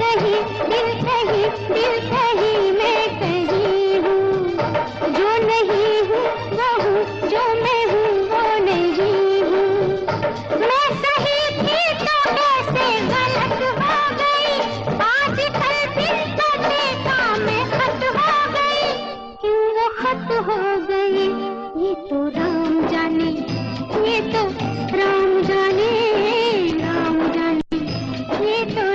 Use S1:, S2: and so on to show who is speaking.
S1: कहीं दिल कहीं दिल कहीं मैं कहीं हूँ, जो नहीं हूँ वो हूँ, जो मैं हूँ वो नहीं हूँ। मैं सही थी तो कैसे गलत हो गई, आज कल दिल को देखा मैं खत हो गई, क्यों वो खत हो गई, ये तो राम जाने, ये तो राम जाने, राम जाने, ये तो